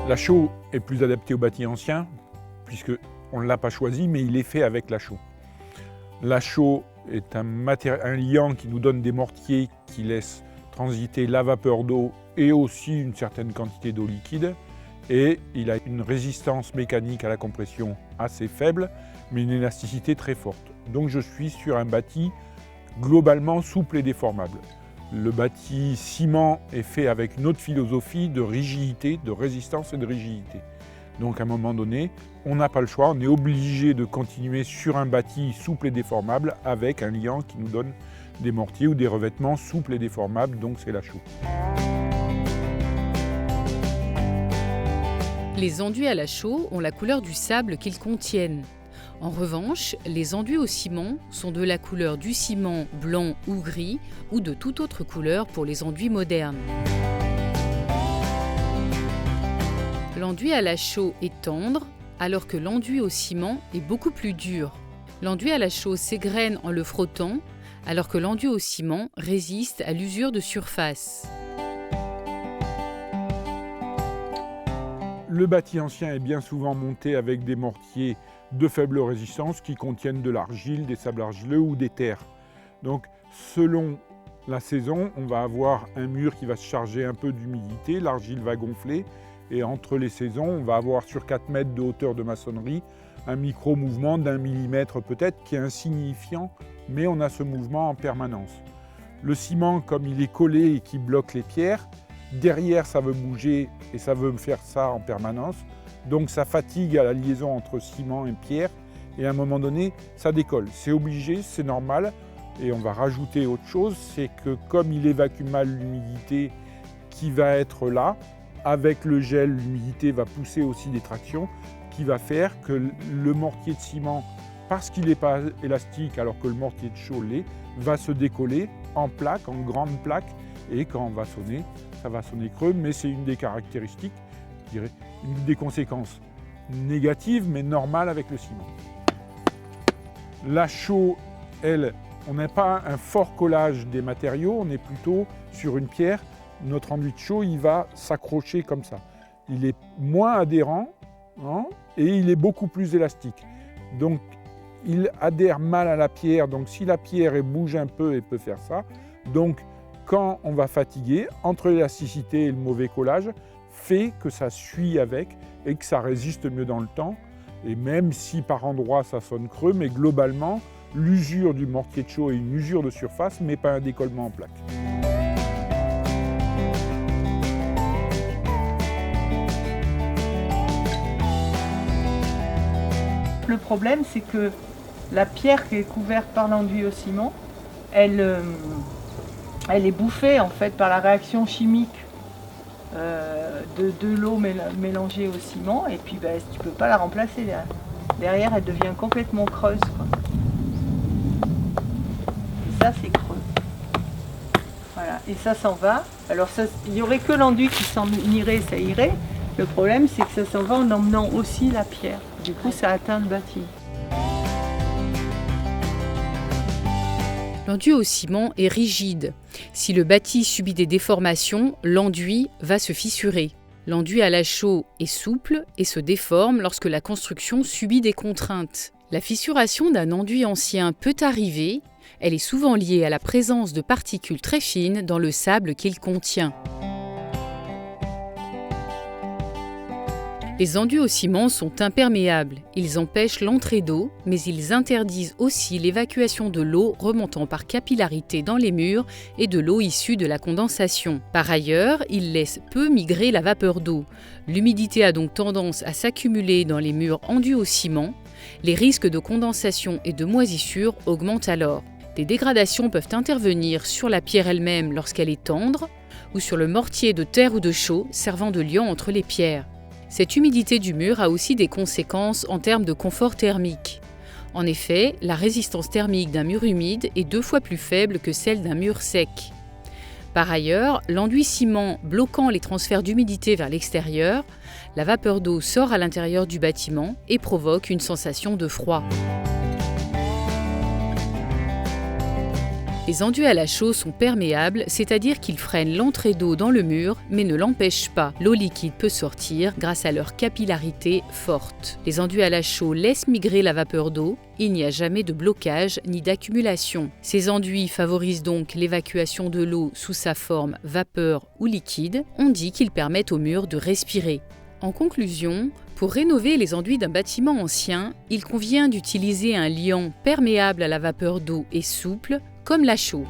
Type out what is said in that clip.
La chaux est plus adaptée au bâti ancien, puisqu'on ne l'a pas choisi, mais il est fait avec la chaux. La chaux est un liant qui nous donne des mortiers qui laissent transiter la vapeur d'eau et aussi une certaine quantité d'eau liquide. Et il a une résistance mécanique à la compression assez faible, mais une élasticité très forte. Donc je suis sur un bâti globalement souple et déformable. Le bâti ciment est fait avec une autre philosophie de rigidité, de résistance et de rigidité. Donc à un moment donné, on n'a pas le choix, on est obligé de continuer sur un bâti souple et déformable avec un liant qui nous donne des mortiers ou des revêtements souples et déformables, donc c'est la chaux. Les enduits à la chaux ont la couleur du sable qu'ils contiennent. En revanche, les enduits au ciment sont de la couleur du ciment blanc ou gris ou de toute autre couleur pour les enduits modernes. L'enduit à la chaux est tendre, alors que l'enduit au ciment est beaucoup plus dur. L'enduit à la chaux s'égrène en le frottant, alors que l'enduit au ciment résiste à l'usure de surface. Le bâti ancien est bien souvent monté avec des mortiers de faible résistance qui contiennent de l'argile, des sables argileux ou des terres. Donc selon la saison, on va avoir un mur qui va se charger un peu d'humidité, l'argile va gonfler et entre les saisons, on va avoir sur 4 mètres de hauteur de maçonnerie un micro-mouvement d'1 millimètre peut-être qui est insignifiant, mais on a ce mouvement en permanence. Le ciment, comme il est collé et qui bloque les pierres, derrière ça veut bouger et ça veut faire ça en permanence. Donc ça fatigue à la liaison entre ciment et pierre et à un moment donné ça décolle. C'est obligé, c'est normal et on va rajouter autre chose, c'est que comme il évacue mal l'humidité qui va être là, avec le gel, l'humidité va pousser aussi des tractions qui va faire que le mortier de ciment, parce qu'il n'est pas élastique alors que le mortier de chaux l'est, va se décoller en plaques, en grandes plaques et quand on va sonner, ça va sonner creux, mais c'est une des caractéristiques, je dirais, une des conséquences négatives, mais normales avec le ciment. La chaux, elle, on n'a pas un fort collage des matériaux, on est plutôt sur une pierre. Notre enduit de chaux, il va s'accrocher comme ça. Il est moins adhérent et il est beaucoup plus élastique. Donc, il adhère mal à la pierre. Donc, si la pierre bouge un peu, elle peut faire ça. Donc, quand on va fatiguer, entre l'élasticité et le mauvais collage, fait que ça suit avec et que ça résiste mieux dans le temps. Et même si par endroits ça sonne creux, mais globalement, l'usure du mortier de chaux est une usure de surface, mais pas un décollement en plaque. Le problème, c'est que la pierre qui est couverte par l'enduit au ciment, elle est bouffée en fait par la réaction chimique de l'eau mélangée au ciment et puis tu ne peux pas la remplacer derrière. Derrière, elle devient complètement creuse, quoi. Et ça, c'est creux. Voilà. Et ça s'en va. Alors, il n'y aurait que l'enduit qui s'en irait, ça irait. Le problème, c'est que ça s'en va en emmenant aussi la pierre. Du coup, ça atteint le bâti. L'enduit au ciment est rigide. Si le bâti subit des déformations, l'enduit va se fissurer. L'enduit à la chaux est souple et se déforme lorsque la construction subit des contraintes. La fissuration d'un enduit ancien peut arriver. Elle est souvent liée à la présence de particules très fines dans le sable qu'il contient. Les enduits au ciment sont imperméables. Ils empêchent l'entrée d'eau, mais ils interdisent aussi l'évacuation de l'eau remontant par capillarité dans les murs et de l'eau issue de la condensation. Par ailleurs, ils laissent peu migrer la vapeur d'eau. L'humidité a donc tendance à s'accumuler dans les murs enduits au ciment. Les risques de condensation et de moisissure augmentent alors. Des dégradations peuvent intervenir sur la pierre elle-même lorsqu'elle est tendre ou sur le mortier de terre ou de chaux servant de liant entre les pierres. Cette humidité du mur a aussi des conséquences en termes de confort thermique. En effet, la résistance thermique d'un mur humide est 2 fois plus faible que celle d'un mur sec. Par ailleurs, l'enduit ciment bloquant les transferts d'humidité vers l'extérieur, la vapeur d'eau sort à l'intérieur du bâtiment et provoque une sensation de froid. Les enduits à la chaux sont perméables, c'est-à-dire qu'ils freinent l'entrée d'eau dans le mur, mais ne l'empêchent pas. L'eau liquide peut sortir grâce à leur capillarité forte. Les enduits à la chaux laissent migrer la vapeur d'eau. Il n'y a jamais de blocage ni d'accumulation. Ces enduits favorisent donc l'évacuation de l'eau sous sa forme vapeur ou liquide. On dit qu'ils permettent au mur de respirer. En conclusion, pour rénover les enduits d'un bâtiment ancien, il convient d'utiliser un liant perméable à la vapeur d'eau et souple, comme la chaux.